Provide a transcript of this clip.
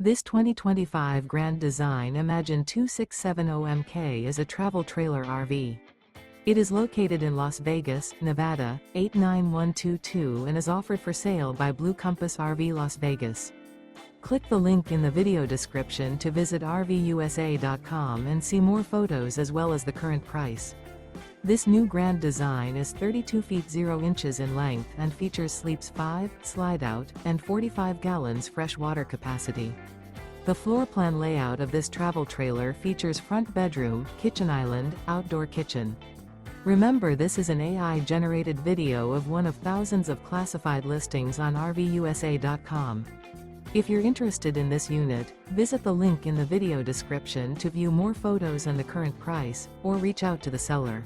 This 2025 Grand Design Imagine 2670MK is a travel trailer RV. It is located in Las Vegas, Nevada, 89122 and is offered for sale by Blue Compass RV Las Vegas. Click the link in the video description to visit RVUSA.com and see more photos as well as the current price. This new Grand Design is 32 feet 0 inches in length and features sleeps 5, Slideout, and 45 gallons fresh water capacity. The floor plan layout of this travel trailer features front bedroom, kitchen island, outdoor kitchen. Remember, this is an AI-generated video of one of thousands of classified listings on RVUSA.com. If you're interested in this unit, visit the link in the video description to view more photos and the current price, or reach out to the seller.